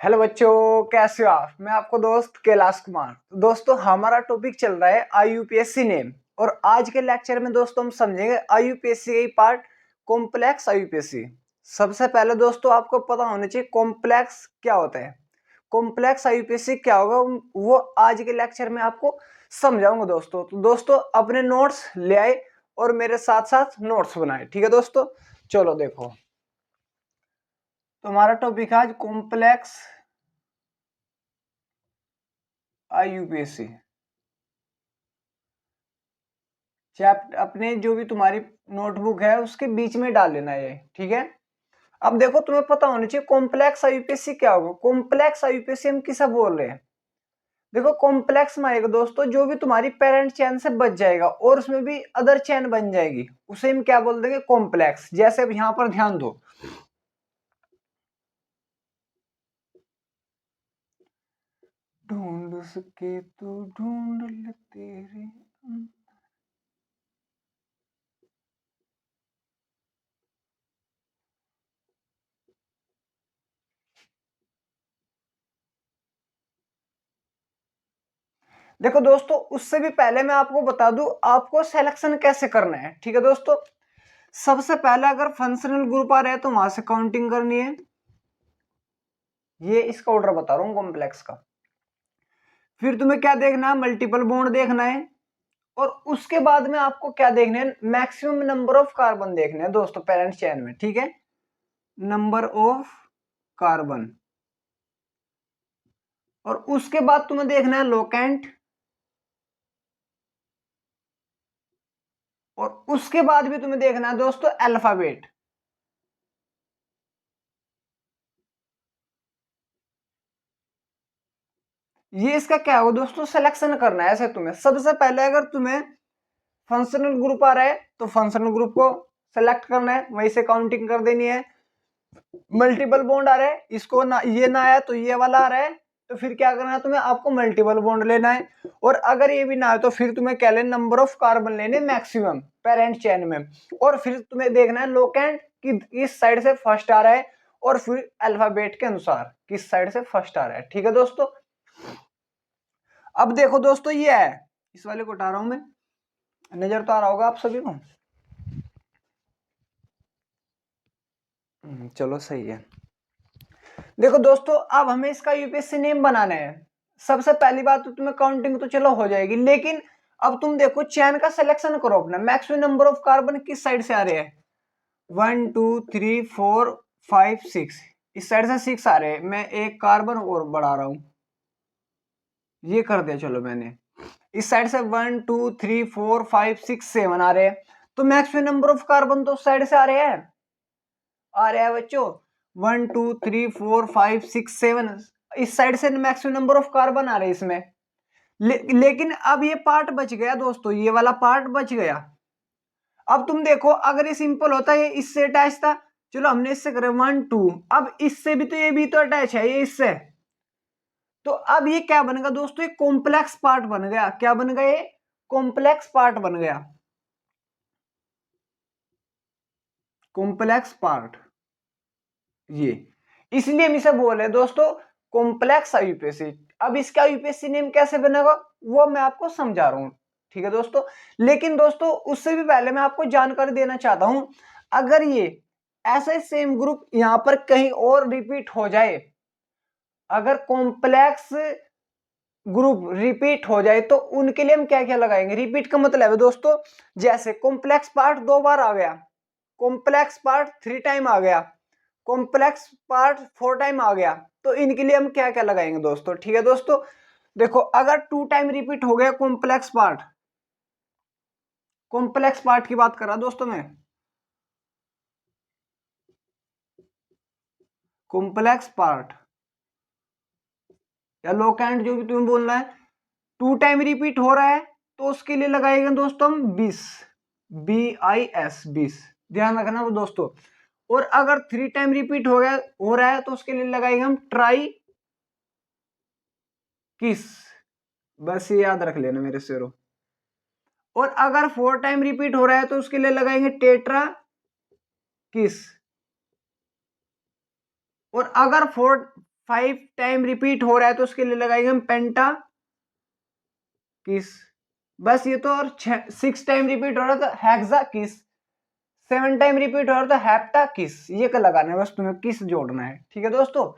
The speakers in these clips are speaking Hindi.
हेलो बच्चों, कैसे हो आप। मैं आपको दोस्त कैलाश कुमार। तो दोस्तों हमारा टॉपिक चल रहा है आईयूपीएससी नेम। और आज के लेक्चर में दोस्तों हम समझेंगे आईयूपीएससी का पार्ट कॉम्प्लेक्स आईयूपीएससी। सबसे पहले दोस्तों आपको पता होना चाहिए कॉम्प्लेक्स क्या होता है। कॉम्प्लेक्स आईयूपीएससी क्या होगा वो आज के लेक्चर में आपको समझाऊंगा दोस्तों। तो दोस्तों अपने नोट्स ले आए और मेरे साथ साथ नोट्स बनाए, ठीक है दोस्तों। चलो देखो, तो हमारा टॉपिक है आज कॉम्प्लेक्स आईयूपीएससी। चैप्टर अपने जो भी तुम्हारी नोटबुक है उसके बीच में डाल लेना है, ठीक है। अब देखो तुम्हें पता होना चाहिए कॉम्प्लेक्स आईयूपीएससी क्या होगा। कॉम्प्लेक्स आईयूपीएससी हम किसे बोल रहे हैं। देखो कॉम्प्लेक्स में आएगा दोस्तों जो भी तुम्हारी पेरेंट चेन से बच जाएगा और उसमें भी अदर चेन बन जाएगी, उसे हम क्या बोल देंगे, कॉम्प्लेक्स। जैसे अब यहां पर ध्यान दो, ढूंढ सके तो ढूंढ ले तेरे। देखो दोस्तों उससे भी पहले मैं आपको बता दूं आपको सिलेक्शन कैसे करना है, ठीक है दोस्तों। सबसे पहले अगर फंक्शनल ग्रुप आ रहा है तो वहां से काउंटिंग करनी है। ये इसका ऑर्डर बता रहा हूं कॉम्प्लेक्स का। फिर तुम्हें क्या देखना है, मल्टीपल बॉन्ड देखना है। और उसके बाद में आपको क्या देखना है, मैक्सिमम नंबर ऑफ कार्बन देखने हैं दोस्तों पेरेंट चेन में, ठीक है। Number of carbon. और उसके बाद तुम्हें देखना है लोकेंट। और उसके बाद भी तुम्हें देखना है दोस्तों अल्फाबेट। ये इसका क्या होगा दोस्तों, सिलेक्शन करना है ऐसे तुम्हें। सबसे पहले अगर तुम्हें फंक्शनल ग्रुप आ रहा है तो फंक्शनल ग्रुप को सेलेक्ट करना है, वहीं से काउंटिंग कर देनी है। मल्टीपल बॉन्ड आ रहा है, इसको ना ये ना आया तो ये वाला आ रहा है, तो फिर क्या करना है तुम्हें, आपको मल्टीपल बॉन्ड लेना है। और अगर ये भी ना आए तो फिर तुम्हें क्या लेना, नंबर ऑफ कार्बन लेने मैक्सिमम पेरेंट चेन में। और फिर तुम्हें देखना है लोकेंट कि इस साइड से फर्स्ट आ रहा है, और फिर अल्फाबेट के अनुसार किस साइड से फर्स्ट आ रहा है, ठीक है दोस्तों। अब देखो दोस्तों ये है, इस वाले को हटा रहा हूं मैं, नजर तो आ रहा होगा आप सभी को। चलो सही है। देखो दोस्तों अब हमें इसका यूपीएससी नेम बनाना है। सबसे पहली बात तो तुम्हें काउंटिंग तो चलो हो जाएगी, लेकिन अब तुम देखो चैन का सिलेक्शन करो अपना। मैक्सिमम नंबर ऑफ कार्बन किस साइड से आ रहे हैं, 1 2 3 4 5 6, इस साइड से 6 आ रहे हैं। मैं एक कार्बन और बढ़ा रहा हूं, ये कर दिया चलो मैंने। इस साइड से 1 2 3 4 5 6 7 आ रहे हैं। तो मैक्सिमम नंबर ऑफ कार्बन तो उस साइड से आ रहे हैं बच्चों। 1 2 3 4 5 6 7, इस साइड से मैक्सिमम नंबर ऑफ कार्बन आ रहे हैं इसमें। लेकिन अब ये पार्ट बच गया दोस्तों, ये वाला पार्ट बच गया। अब तुम देखो अगर ये सिंपल होता है, इससे अटैच था, चलो हमने इससे करे 1 2, अब इससे भी तो ये भी तो अटैच है ये इससे। तो अब ये क्या बन गया दोस्तों, ये कॉम्प्लेक्स पार्ट बन गया। क्या बन गया, ये कॉम्प्लेक्स पार्ट बन गया, कॉम्प्लेक्स पार्ट। ये इसलिए हम इसे बोल रहे हैं दोस्तों कॉम्प्लेक्स आईयूपीएससी। अब इसका आईयूपीएससी नेम कैसे बनेगा वो मैं आपको समझा रहा हूं, ठीक है दोस्तों। लेकिन दोस्तों उससे भी पहले मैं आपको जानकारी देना चाहता हूं, अगर ये ऐसा सेम ग्रुप यहां पर कहीं और रिपीट हो जाए, अगर कॉम्प्लेक्स ग्रुप रिपीट हो जाए तो उनके लिए हम क्या क्या लगाएंगे। रिपीट का मतलब है दोस्तों, जैसे कॉम्प्लेक्स पार्ट 2 बार आ गया, कॉम्प्लेक्स पार्ट 3 टाइम आ गया, कॉम्प्लेक्स पार्ट 4 टाइम आ गया, तो इनके लिए हम क्या क्या लगाएंगे दोस्तों, ठीक है दोस्तों। देखो अगर 2 टाइम रिपीट हो गया कॉम्प्लेक्स पार्ट, कॉम्प्लेक्स पार्ट की बात कर रहा दोस्तों मैं, कॉम्प्लेक्स पार्ट या लोकेंट जो भी तुम्हें बोलना है, 2 टाइम रिपीट हो रहा है तो उसके लिए लगाएंगे दोस्तों हम 20, BIS 20, ध्यान रखना वो दोस्तों। और अगर 3 टाइम रिपीट हो रहा है तो उसके लिए लगाएंगे हम ट्राई किस, बस ये याद रख लेना मेरे शेरों। और अगर 4 टाइम रिपीट हो रहा है तो उसके लिए लगाएंगे टेट्रा किस। और अगर 5 टाइम रिपीट हो रहा है तो उसके लिए लगाएंगे हम पेंटा किस, बस ये तो। और 6 टाइम रिपीट हो रहा था हेक्सा किस, 7 टाइम रिपीट हो रहा था हेप्टा किस, ये का लगाना है, बस तुम्हें किस जोड़ना है। ठीक है दोस्तों,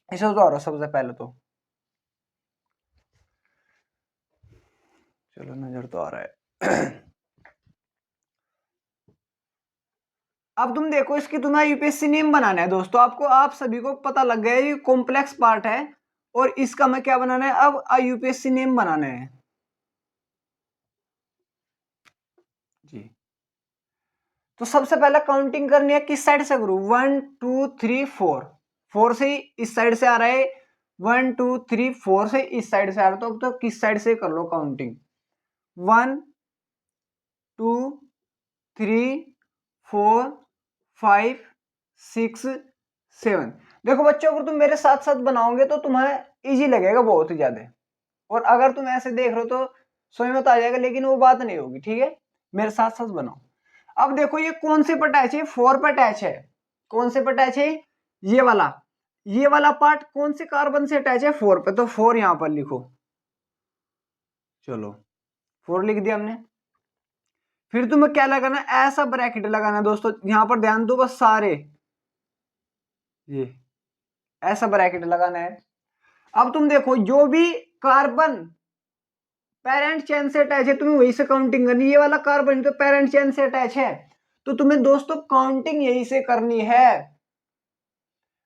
इसे तो सबसे पहले तो चलो नजर तो आ रहा है। अब तुम देखो, इसकी तुम्हें यूपीएससी नेम बनाना है दोस्तों। आपको, आप सभी को पता लग गया ये कॉम्प्लेक्स पार्ट है, और इसका मैं क्या बनाना है अब, यूपीएससी नेम बनाना है जी। तो सबसे पहले काउंटिंग करनी है, किस साइड से करूं, 1 2 3 4, 4 से ही इस साइड से आ रहा है, 1 2 3 4 से इस साइड से आ रहा है, तो किस साइड से कर लो काउंटिंग, 1 2 3 4 5 6 7। देखो बच्चों, अगर तुम मेरे साथ साथ बनाओगे तो तुम्हें इजी लगेगा बहुत ही ज्यादा, और अगर तुम ऐसे देख रहे हो तो समझ में तो आ जाएगा, लेकिन वो बात नहीं होगी। ठीक है, मेरे साथ साथ बनाओ। अब देखो ये कौन से पर अटैच है, 4 पर अटैच है। कौन से पर अटैच है, ये वाला पार्ट कौन से कार्बन से अटैच है, 4 पे, तो 4 यहां पर लिखो। चलो 4 लिख दिया हमने। फिर तुम्हें क्या लगाना है, ऐसा ब्रैकेट लगाना है दोस्तों, यहां पर ध्यान दो बस सारे, ये ऐसा ब्रैकेट लगाना है। अब तुम देखो, जो भी कार्बन पेरेंट चेन से अटैच है तुम्हें वही से काउंटिंग करनी है। ये वाला कार्बन तो पेरेंट चेन से अटैच है, तो तुम्हें दोस्तों काउंटिंग यही से करनी है।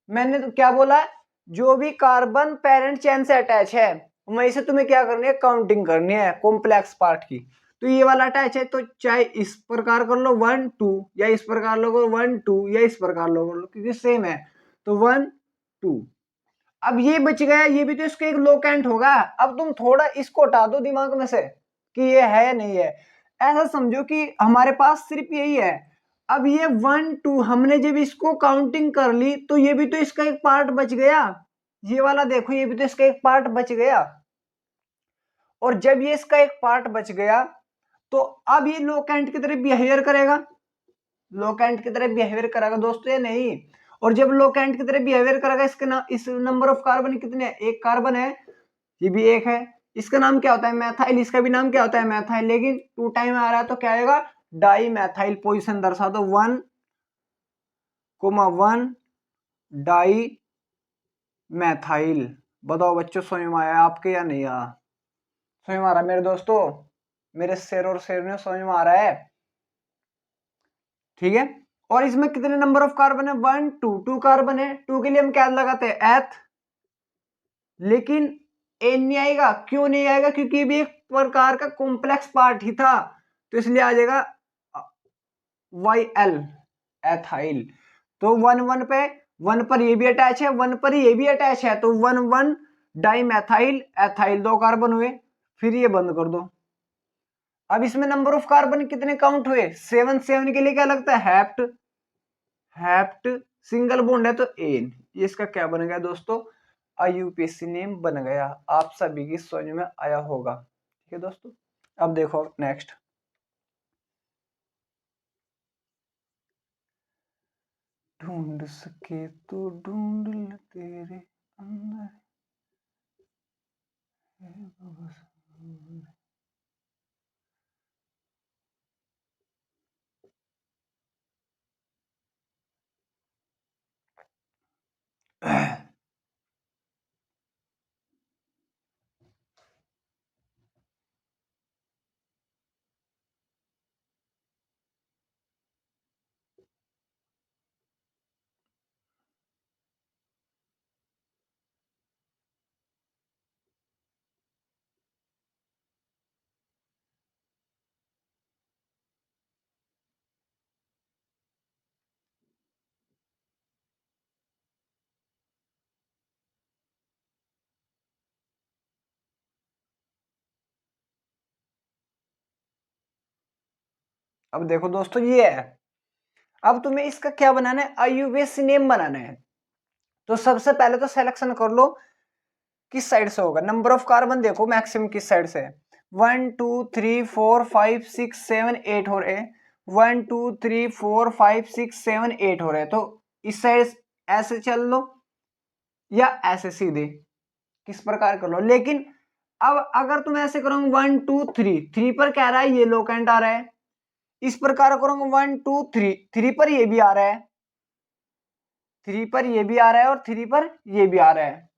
मैंने तो क्या बोला, जो भी कार्बन पेरेंट चेन से अटैच है वहीं से तुम्हें क्या करनी है, काउंटिंग करनी है कॉम्प्लेक्स पार्ट की। तो ये वाला अटैच है तो चाहे इस प्रकार कर लो 1 2, या इस प्रकार लो 1 2, या इस प्रकार लो क्योंकि सेम है, तो 1 2। अब ये बच गया, ये भी तो इसका एक लोकेंट होगा। अब तुम थोड़ा इसको हटा दो दिमाग में से कि ये है या नहीं है, ऐसा समझो कि हमारे पास सिर्फ यही है। अब ये 1 2 हमने जब इसको काउंटिंग कर ली तो ये भी तो इसका एक पार्ट बच गया, ये वाला देखो, ये भी तो इसका एक पार्ट बच गया। और जब ये इसका एक पार्ट बच गया तो अब ये लोकेंट की तरह बिहेवियर करेगा, लोकेंट की तरह बिहेवियर करेगा दोस्तों या नहीं। और जब लोकेंट की तरह बिहेवियर करेगा, इसके ना इस नंबर ऑफ कार्बन कितने हैं, एक कार्बन है, ये भी एक है, इसका नाम क्या होता है मैथाइल, इसका भी नाम क्या होता है मैथाइल, लेकिन 2 टाइम आ रहा है तो क्या आएगा, डाई मैथाइल। पोजिशन दर्शा दो 1,1 डाई मैथाइल। बताओ बच्चों, समझ में आया आपके या नहीं आया, समझ में आ रहा है मेरे दोस्तों, मेरे शेर और शेरनियों समझ में आ रहा है। ठीक है, और इसमें कितने नंबर ऑफ कार्बन है, 1 2, 2 कार्बन है, 2 के लिए हम क्या लगाते हैं एथ, लेकिन एन नहीं आएगा, क्यों नहीं आएगा, क्योंकि ये भी एक प्रकार का कॉम्प्लेक्स पार्ट ही था, तो इसलिए आ जाएगा वाई एल, एथाइल। तो 1 1 पे, 1 पर ये भी अटैच है, 1 पर ये भी अटैच है, तो 1 1 डाई मैथाइल एथाइल, 2 कार्बन हुए। फिर ये बंद कर दो। अब इसमें नंबर ऑफ कार्बन कितने काउंट हुए, 7, 7 के लिए क्या लगता है हैप्ट, हैप्ट सिंगल बॉन्ड है तो एन, ये इसका क्या बन गया दोस्तों, आईयूपीएसी नेम बन गया। आप सभी की समझ में आया होगा। ठीक है दोस्तों, अब देखो नेक्स्ट, ढूंढ सके तो ढूंढ ले तेरे अंदर अब देखो दोस्तों, ये है। अब तुम्हें इसका क्या बनाना है, आईयूपीएसी नेम बनाना है। तो सबसे पहले तो सिलेक्शन कर लो किस साइड से होगा, नंबर ऑफ कार्बन देखो मैक्सिमम किस साइड से है, 1 2 3 4 5 6 7 8 हो रहे, 1 2 3 4 5 6 7 8 हो रहे, तो इस साइड ऐसे चल लो, या ऐसे सीधे किस प्रकार कर लो। लेकिन अब अगर तुम ऐसे करोगे 1 2 3, 3 पर क्या आ रहा है, ये लोकेंट आ रहा है, इस प्रकार करोगे 1 2 3, 3 पर ये भी आ रहा है, 3 पर ये भी आ रहा है और 3 पर ये भी आ रहा है।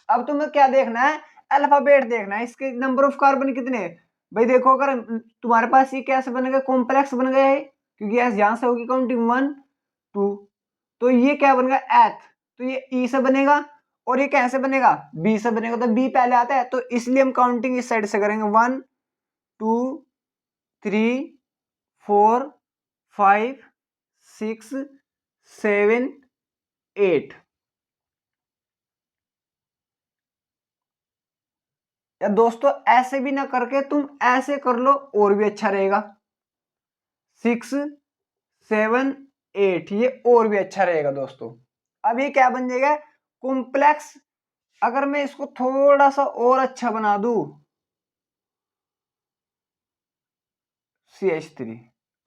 अब तुम्हें क्या देखना है, अल्फाबेट देखना है, इसके नंबर ऑफ कार्बन कितने हैं। भाई देखो अगर तुम्हारे पास ये कैसे बनेगा, कॉम्प्लेक्स बन गया है, क्योंकि ऐसे यहां से होगी काउंटिंग 1 2, तो ये क्या बनेगा एथ, तो ये ई से बनेगा, और ये कैसे बनेगा, बी से बनेगा, तो बी पहले आता है, तो इसलिए हम काउंटिंग इस साइड से करेंगे 1 2 3 4 5 6 7 8। या दोस्तों ऐसे भी ना करके तुम ऐसे कर लो और भी अच्छा रहेगा, 6 7 8, ये और भी अच्छा रहेगा दोस्तों। अब ये क्या बन जाएगा, कॉम्प्लेक्स। अगर मैं इसको थोड़ा सा और अच्छा बना दूं, CH3,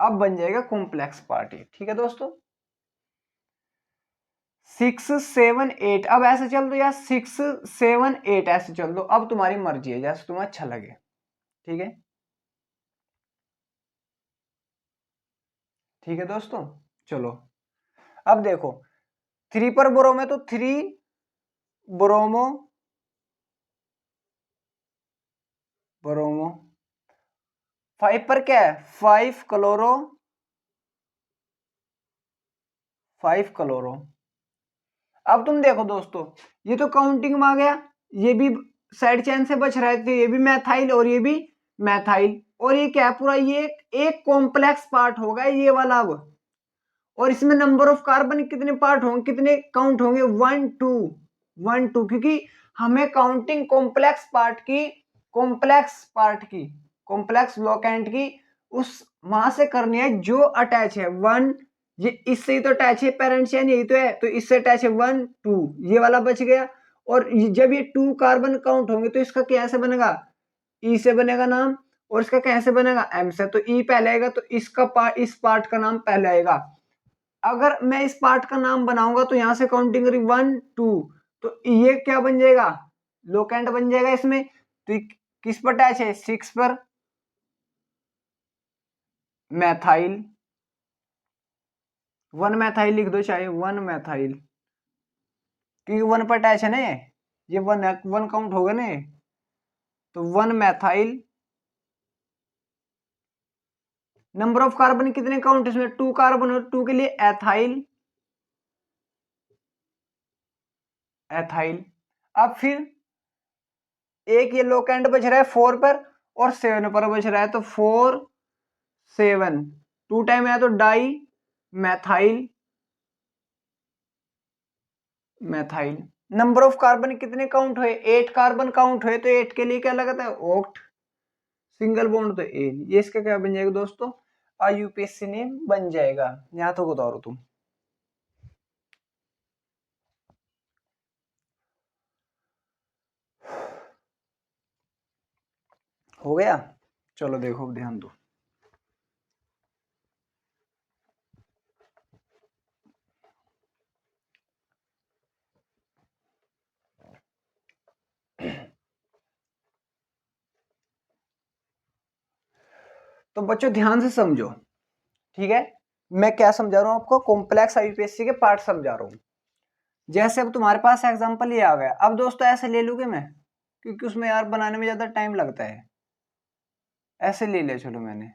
अब बन जाएगा कॉम्प्लेक्स पार्टी। ठीक है दोस्तों, 6 7 8, अब ऐसे चल दो या 6 7 8 ऐसे चल दो, अब तुम्हारी मर्जी है जैसे तुम्हें अच्छा लगे। ठीक है, ठीक है दोस्तों, चलो अब देखो 3 पर ब्रोमो है तो 3 ब्रोमो ब्रोमो, 5 पर क्या है 5 क्लोरो 5 क्लोरो। अब तुम देखो दोस्तों, ये तो काउंटिंग में आ गया, ये भी साइड चेन से बच रहा है, तो ये भी मैथाइल और ये भी मैथाइल, और ये क्या पूरा ये एक कॉम्प्लेक्स पार्ट होगा ये वाला अब। और इसमें नंबर ऑफ कार्बन कितने पार्ट होंगे, कितने काउंट होंगे, 1 2 1 2, क्योंकि हमें काउंटिंग कॉम्प्लेक्स लोकेंट की उस वहां से करनी है जो अटैच है 1, ये इससे ही तो अटैच है, पेरेंट चेन यही तो है, तो इससे अटैच है 1 2, ये वाला बच गया। और जब ये 2 कार्बन काउंट होंगे तो इसका कैसे बनेगा, ई से बनेगा नाम, और इसका कैसे बनेगा एम से, तो ई पहले आएगा, तो इसका पार्ट, इस पार्ट का नाम पहले आएगा। अगर मैं इस पार्ट का नाम बनाऊंगा तो यहां से काउंटिंग करी 1 2, तो ये क्या बन जाएगा, लोकेंट बन जाएगा इसमें। तो किस पर अटैच है, 6 पर, मैथाइल, 1 मैथाइल लिख दो, चाहे 1 मैथाइल, क्योंकि 1 पर अटैच है ना, ये 1 काउंट होगा ना, तो 1 मैथाइल। नंबर ऑफ कार्बन कितने काउंट, इसमें 2 कार्बन और 2 के लिए एथाइल, एथाइल। अब फिर एक ये लोकेंट बच रहा है 4 पर और 7 पर बच रहा है, तो 4 7, 2 टाइम है तो di methyl, methyl. Number of carbon कितने काउंट हुए, 8 कार्बन काउंट हुए, तो 8 के लिए क्या लगता है, ऑक्ट, सिंगल बॉन्ड तो एन, ये इसका क्या बन जाएगा दोस्तों, IUPAC नेम बन जाएगा। यहां तो उतारो तुम, हो गया, चलो देखो ध्यान दो। तो बच्चों ध्यान से समझो, ठीक है, मैं क्या समझा रहा हूं आपको, कॉम्प्लेक्स IUPAC के पार्ट समझा रहा हूं। जैसे अब तुम्हारे पास एग्जांपल ये आ गया, अब दोस्तों ऐसे ले लूंगे मैं, क्योंकि उसमें यार बनाने में ज्यादा टाइम लगता है, ऐसे ले लिया चलो मैंने।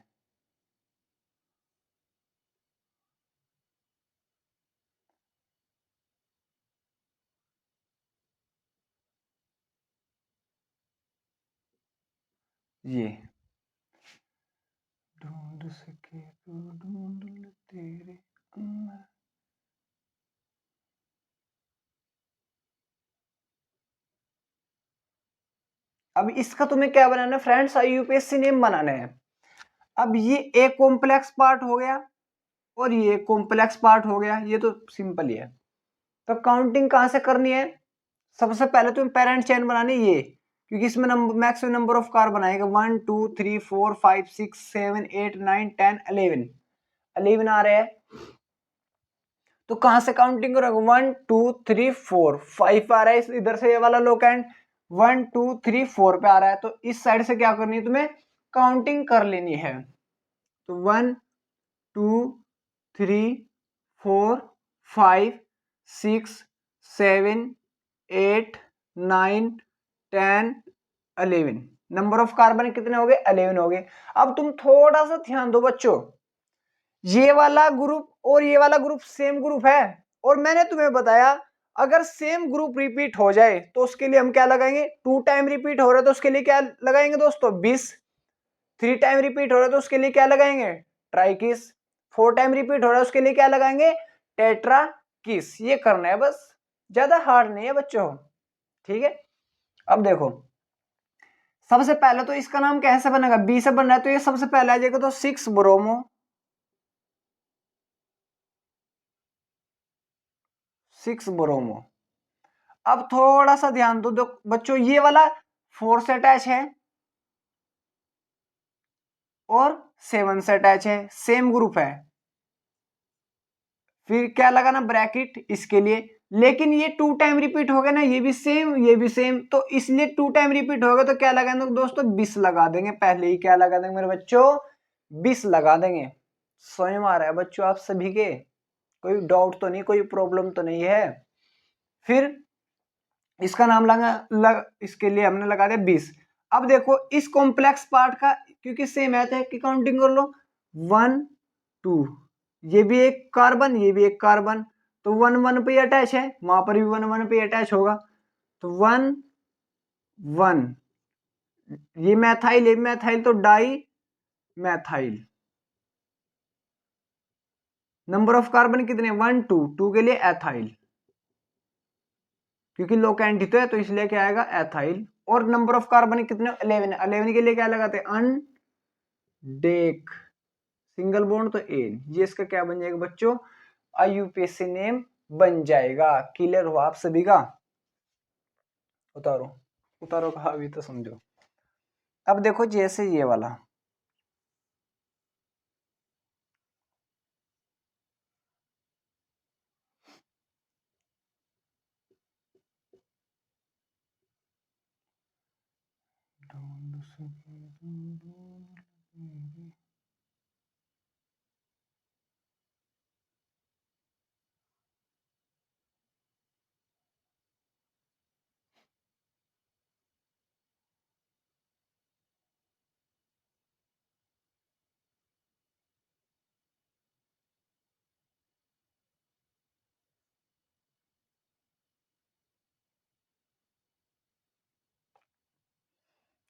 ये ढूंढ सके तो ढूंढ ले तेरे अंदर। अब इसका तुम्हें क्या बनाना है फ्रेंड्स, IUPAC नेम बनाना है। अब ये एक कॉम्प्लेक्स पार्ट हो गया और ये कॉम्प्लेक्स पार्ट हो गया, ये तो सिंपल ही है। तो काउंटिंग कहां से करनी है, सबसे पहले तुम्हें पेरेंट चेन बनानी है ये, क्योंकि इसमें number maximum number of carbon आएगा 1 2 3 4 5 6 7 8 9 10 11 आ रहे हैं। तो कहां से काउंटिंग करोगे, 1 2 3 4 5 आ रहा है, इधर से ये वाला लोकेंड 1 2 3 4 पे आ रहा है, तो इस साइड से क्या करनी है तुम्हें, काउंटिंग कर लेनी है। तो 1 2 3 4 5 6 7 8 9 10 11, नंबर ऑफ कार्बन कितने हो गए, 11 हो गए। अब तुम थोड़ा सा ध्यान दो बच्चों, ये वाला ग्रुप और ये वाला ग्रुप सेम ग्रुप है, और मैंने तुम्हें बताया अगर सेम ग्रुप रिपीट हो जाए तो उसके लिए हम क्या लगाएंगे, 2 टाइम रिपीट हो रहा है तो उसके लिए क्या लगाएंगे दोस्तों, 20। 3 टाइम रिपीट हो रहा है तो उसके लिए क्या लगाएंगे, ट्राइकिस। 4 टाइम रिपीट हो रहा है उसके लिए क्या लगाएंगे, टेट्राकिस। ये करना है बस, ज्यादा हार्ड नहीं है बच्चों, ठीक है। अब देखो सबसे पहले तो इसका नाम कैसे बनेगा, बी से बन रहा है तो ये सबसे पहले आ जाएगा तो 6 ब्रोमो, 6 ब्रोमो। अब थोड़ा सा ध्यान दो बच्चों, ये वाला 4 से अटैच है और 7 से अटैच है, सेम ग्रुप है, फिर क्या लगाना ब्रैकेट इसके लिए, लेकिन ये 2 टाइम रिपीट हो गया ना, ये भी सेम ये भी सेम, तो इसलिए 2 टाइम रिपीट होगा तो क्या लगाएंगे दोस्तों, 20 लगा देंगे, पहले ही क्या लगा देंगे मेरे बच्चों, 20 लगा देंगे। समझ में आ रहा है बच्चों आप सभी के, कोई डाउट तो नहीं, कोई प्रॉब्लम तो नहीं है। फिर इसका नाम इसके लिए हमने लगा दिया 20। अब देखो इस कॉम्प्लेक्स पार्ट का, क्योंकि सेम है तो काउंटिंग कर लो, 1 2, ये भी एक कार्बन ये भी एक कार्बन, तो 1 1 पे अटैच है, वहां पर भी 1 1 पे अटैच होगा, तो 1 1, ये मैथाइल तो di methyl. Number of carbon कितने, 1 2, 2 के लिए एथाइल, क्योंकि लोकेंटी तो है तो इसलिए क्या आएगा एथाइल। और नंबर ऑफ कार्बन कितने, 11, 11 के लिए क्या लगाते हैं, अनडेक, सिंगल बॉन्ड तो एन, ये इसका क्या बन जाएगा बच्चों, आईयूपीएसी नेम बन जाएगा। क्लियर हुआ आप सभी का, उतारो उतारो कहा अभी तो समझो। अब देखो जैसे ये वाला,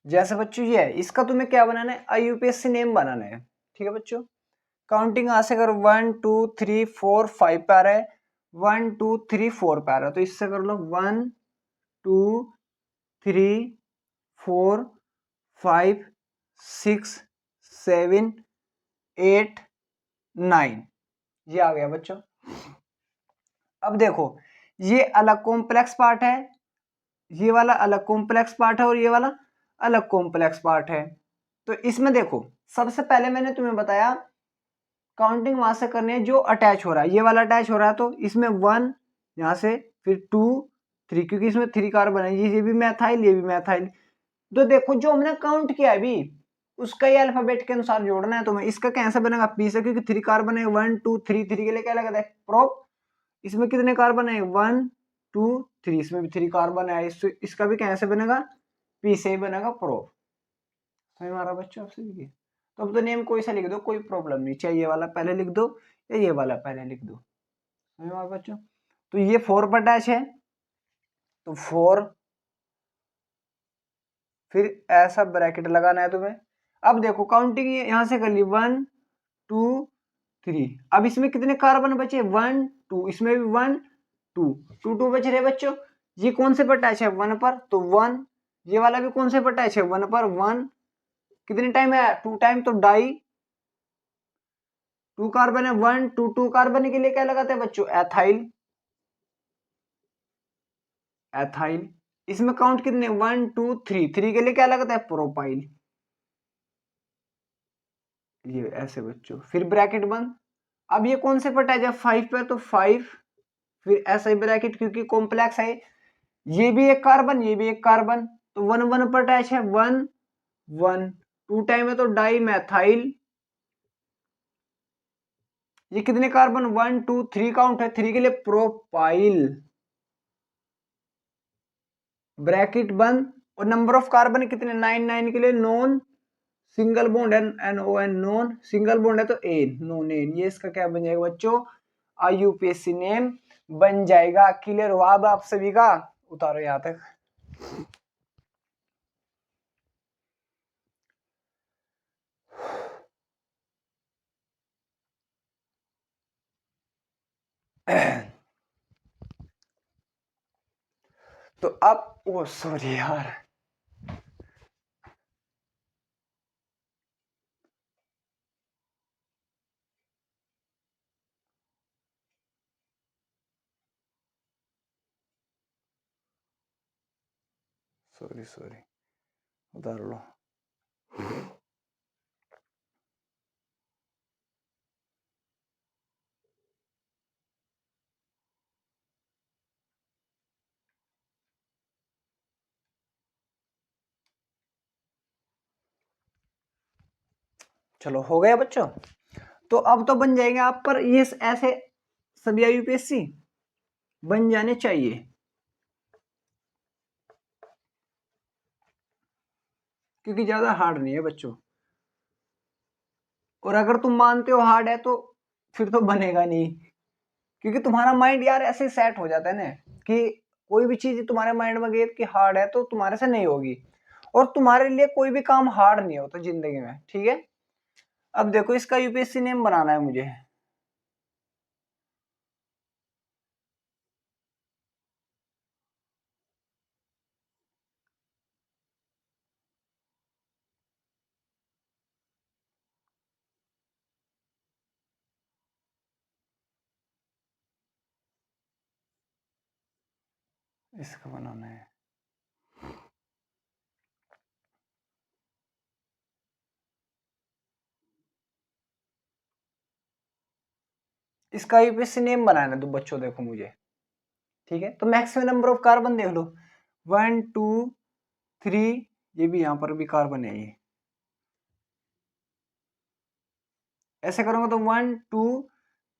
जैसे बच्चों ये है, इसका तुम्हें क्या बनाना है, आईयूपीएसी नेम बनाना है, ठीक है बच्चों। काउंटिंग यहां से करो, 1 2 3 4 5 पे आ रहा है, 1 2 3 4 पे आ रहा है, तो इससे कर लो 1 2 3 4 5 6 7 8 9, ये आ गया बच्चों। अब देखो ये अलग कॉम्प्लेक्स पार्ट है, ये वाला अलग कॉम्प्लेक्स पार्ट है और ये वाला अलग कॉम्प्लेक्स पार्ट है। तो इसमें देखो सबसे पहले मैंने तुम्हें बताया काउंटिंग वहां से करनी है जो अटैच हो रहा है, ये वाला अटैच हो रहा है तो इसमें 1 यहां से, फिर 2 3, क्योंकि इसमें 3 कार्बन है, ये भी मैथाइल ये भी मैथाइल। तो देखो जो हमने काउंट किया अभी उसका ही अल्फाबेट के अनुसार जोड़ना है तुम्हें। इसका कैसे बनेगा, पी से, क्योंकि 3 कार्बन है, 1 2 3, 3 के लिए क्या लगा था प्रोप, इसमें कितने कार्बन है 1 2 3, इसमें भी 3 कार्बन है, इसका भी कैसे बनेगा, पी से ही बनेगा प्रोप। समझ में आ रहा बच्चों आपसे भी, तो अब तो नेम कोई सा लिख दो, कोई प्रॉब्लम नहीं, चाहे ये वाला पहले लिख दो या ये वाला पहले लिख दो। समझ में आ रहा बच्चों, तो ये 4 पर अटैच है तो 4, फिर ऐसा ब्रैकेट लगाना है तुम्हें। अब देखो काउंटिंग यहां से कर ली 1 2 3, अब इसमें कितने कार्बन बचे 1 2, इसमें भी 1 2 2 2 बच रहे बच्चों। ये कौन से पर अटैच है 1 पर, तो 1, ये वाला भी कौन से पर अटैच है 1 पर, 1 कितने टाइम है 2 टाइम, तो डाई 2 कार्बन है, 1 2 2 कार्बन के लिए क्या लगाते हैं बच्चों, एथाइल, एथाइल। इसमें काउंट कितने 1 2 3, 3 के लिए क्या लगाता है प्रोपाइल, ये ऐसे बच्चों, फिर ब्रैकेट बंद। अब ये कौन से पर अटैच है, 5 पर, तो 5 फिर ऐसा ही ब्रैकेट क्योंकि कॉम्प्लेक्स है, ये भी एक कार्बन ये भी एक कार्बन, तो 1 1 पर अटैच है 1 1, 2 टाइम है तो डाई मैथाइल, ये कितने कार्बन 1 2 3 काउंट है, 3 के लिए प्रोपाइल, ब्रैकेट बंद, और नंबर ऑफ कार्बन कितने 9 9 के लिए नॉन सिंगल बॉन्ड है, NON नॉन सिंगल बॉन्ड है तो एन नॉन एन, ये इसका क्या बन जाएगा बच्चों, IUPAC नेम बन जाएगा। क्लियर हुआ अब आप सभी का, उतारो यहां तक। तो अब ओ सॉरी यार, सॉरी सॉरी, उतार लो। चलो हो गया बच्चों। तो अब तो बन जाएंगे आप पर ये ऐसे सभी IUPAC बन जाने चाहिए, क्योंकि ज्यादा हार्ड नहीं है बच्चों, और अगर तुम मानते हो हार्ड है तो फिर तो बनेगा नहीं, क्योंकि तुम्हारा माइंड यार ऐसे सेट हो जाता है ना कि कोई भी चीज तुम्हारे माइंड में गई कि हार्ड है तो तुम्हारे से नहीं होगी, और तुम्हारे लिए कोई भी काम हार्ड नहीं होता जिंदगी में, ठीक है। अब देखो इसका UPSC नेम बनाना है मुझे, इसका बनाना है, इसका UPSC नेम बनाना है तो बच्चों देखो मुझे, ठीक है। तो मैक्सिमम नंबर ऑफ कार्बन देख लो, 1 2 3, ये भी यहां पर भी कार्बन है, ये ऐसे करूंगा तो 1 2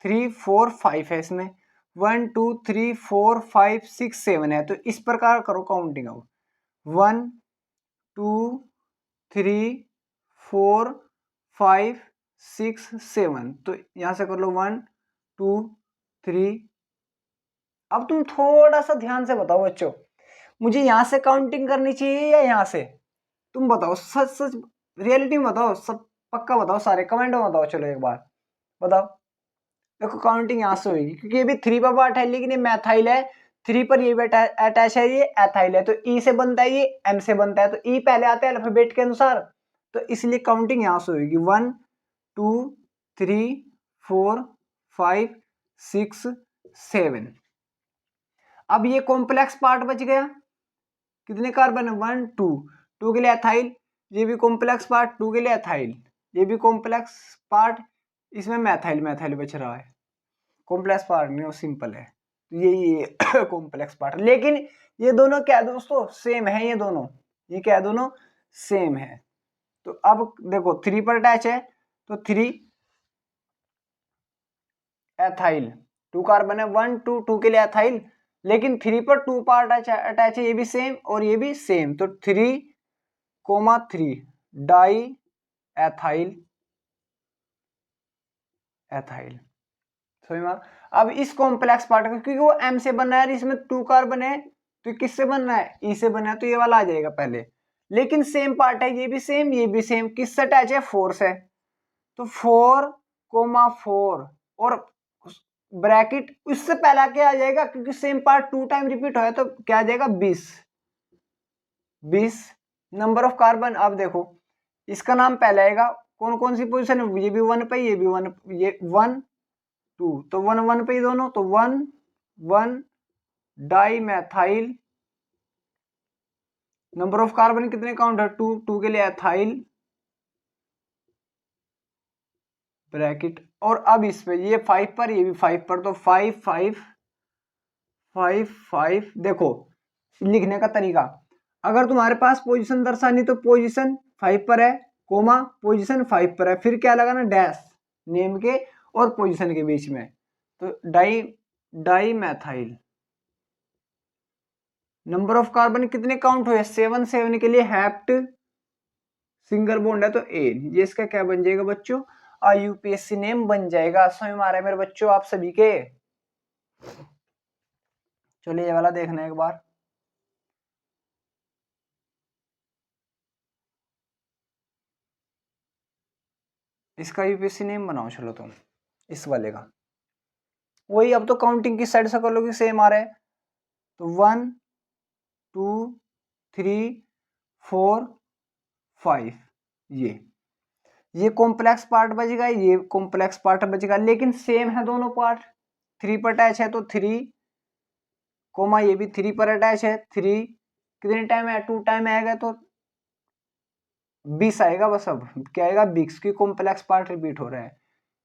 3 4 5 है इसमें, 1 2 3 4 5 6 7 है, तो इस प्रकार करो काउंटिंग। अब 1 2 3 4 5 6 7, तो यहां से कर लो 1 2 3। अब तुम थोड़ा सा ध्यान से बताओ बच्चों, मुझे यहां से काउंटिंग करनी चाहिए या यहां से, तुम बताओ, सच सच रियलिटी में बताओ, सब पक्का बताओ, सारे कमेंट में बताओ, चलो एक बार बताओ। देखो काउंटिंग यहां से होगी क्योंकि ये भी 3 पर पार्ट है, लेकिन ये मैथाइल है, 3 पर ये भी अटैच है, ये एथाइल है, तो ई से बनता है, ये एम से बनता है, तो ई पहले आता है अल्फाबेट के अनुसार, तो इसलिए काउंटिंग यहां से होगी 1 2 3 4 5 6 7। अब ये कॉम्प्लेक्स पार्ट बच गया, कितने कार्बन है 1 2, 2 के लिए एथाइल, ये भी कॉम्प्लेक्स पार्ट, 2 के लिए एथाइल, ये भी कॉम्प्लेक्स पार्ट, इसमें मैथाइल मैथाइल बच रहा है, कॉम्प्लेक्स पार्ट नहीं, वो सिंपल है, तो ये कॉम्प्लेक्स पार्ट, लेकिन ये दोनों क्या है दोस्तों, सेम है, ये दोनों, ये क्या है दोनों सेम है। तो अब देखो 3 पर अटैच है तो 3 एथाइल, 2 कार्बन है, 1 2 2 के लिए एथाइल, लेकिन 3 पर 2 पार्ट अटैच है, ये भी सेम और ये भी सेम, तो 3,3 डाई एथाइल एथाइल। समझ में? अब इस कॉम्प्लेक्स पार्ट का, क्योंकि वो M से बना है, इसमें 2 कार्बन है, तो किससे बनना है, E से बना है, तो ये वाला आ जाएगा पहले, लेकिन सेम पार्ट है, ये भी सेम ये भी सेम, किससे अटैच है 4 से, तो 4,4 और ब्रैकेट उससे पहला क्या आ जाएगा, क्योंकि सेम पार्ट 2 टाइम रिपीट होया तो क्या आ जाएगा 20 20 नंबर ऑफ कार्बन। अब देखो इसका नाम पहले आएगा, कौन कौन सी पोजीशन है, ये भी 1 पे, ये भी 1, ये 1 2, तो 1 1 पे ही दोनों, तो 1 1 di methyl, number of carbon कितने काउंट है 2, 2 के लिए एथाइल, ब्रैकेट, और अब इस पे ये 5 पर ये भी 5 पर, तो 5 5 5 5। देखो लिखने का तरीका, अगर तुम्हारे पास पोजीशन दर्शानी तो पोजीशन 5 पर है, कोमा पोजीशन 5 पर है, फिर क्या लगाना, डैश नेम के और पोजीशन के बीच में। तो di methyl, number of carbon कितने काउंट हुए, 7 7 के लिए हैप्ट सिंगल बॉन्ड है तो ए, ये इसका क्या बन जाएगा बच्चों, यूपीएससी नेम बन जाएगा। समझ में आ रहा है मेरे बच्चों आप सभी के। चलिए ये वाला देखना एक बार, इसका यूपीएससी नेम बनाओ चलो तुम, इस वाले का वही। अब तो काउंटिंग की साइड से कर लो कि सेम आ रहा है, तो 1 2 3 4 5, ये कॉम्प्लेक्स पार्ट बचेगा, ये कॉम्प्लेक्स पार्ट बचेगा, लेकिन सेम है दोनों पार्ट। 3 पर अटैच है तो 3, कोमा ये भी 3 पर अटैच है, 3 कितने टाइम है, 2 टाइम आएगा तो 20 आएगा बस। अब क्या आएगा, 20 की कॉम्प्लेक्स पार्ट रिपीट हो रहा है।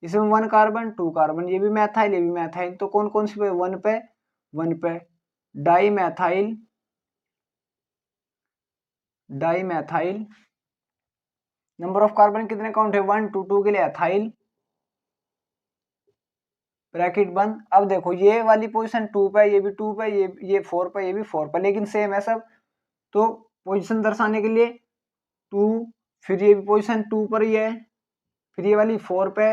इसमें 1 कार्बन 2 कार्बन, ये भी मैथाइल ये भी मैथाइल, तो कौन कौन सी पे, 1 पे 1 पे di methyl, di methyl. Number of carbon कितने काउंट है, 1 2 2 के लिए एथाइल, ब्रैकेट बंद। अब देखो ये वाली पोजीशन 2 पे, ये भी 2 पे, ये 4 पे, ये भी 4 पे, लेकिन सेम है सब। तो पोजीशन दर्शाने के लिए 2, फिर ये भी पोजीशन 2 पर ही है, फिर ये वाली 4 पे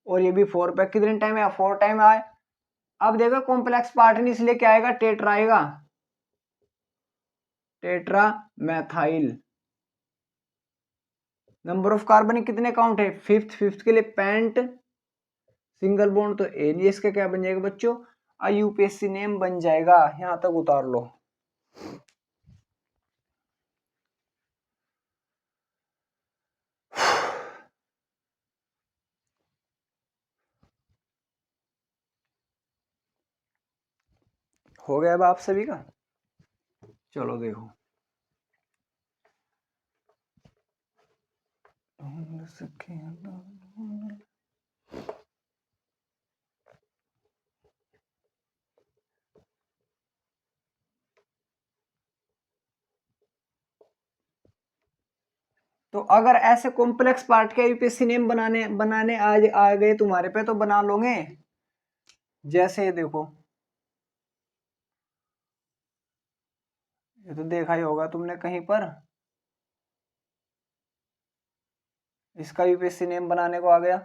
और ये भी 4 पे, कितने टाइम है, 4 टाइम आए। अब देखो कॉम्प्लेक्स पार्ट नहीं, इसलिए क्या आएगा, टेट्रा आएगा, tetra methyl. Number of carbon कितने काउंट है, फिफ्थ, फिफ्थ के लिए पेंट सिंगल बॉन्ड, तो एलियस इसका क्या बन जाएगा बच्चों, यूपीएससी नेम बन जाएगा। यहां तक उतार लो। हो गया अब आप सभी का। चलो देखो, तो अगर ऐसे कॉम्प्लेक्स पार्ट के यूपीएससी नेम बनाने आज आ गए तुम्हारे पे, तो बना लोगे। जैसे ये देखो, ये तो देखा ही होगा तुमने कहीं पर, इसका यूपीएससी नेम बनाने को आ गया,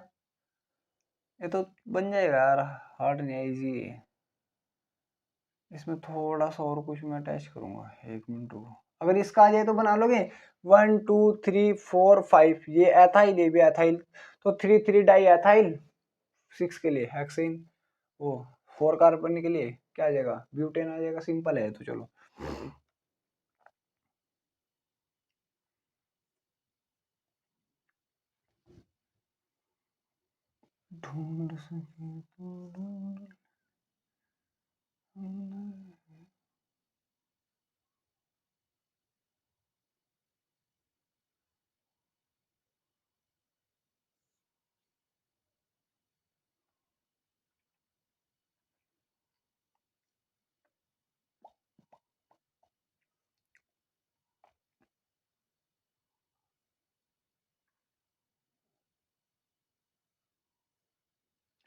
ये तो बन जाएगा यार, हार्ड नहीं है, इजी है। इसमें थोड़ा सा और कुछ मैं अटैच करूंगा, 1 मिनट रुको। अगर इसका आ जाए तो बना लोगे, 1 2 3 4 5, ये एथाइल ये भी एथाइल, तो 3 3 डाई एथाइल, 6 के लिए हेक्सेन, वो 4 कार्बन के लिए क्या आ जाएगा, ब्यूटेन आ जाएगा। सिंपल है तो चलो। ढूंढ सके तो ढूंढ।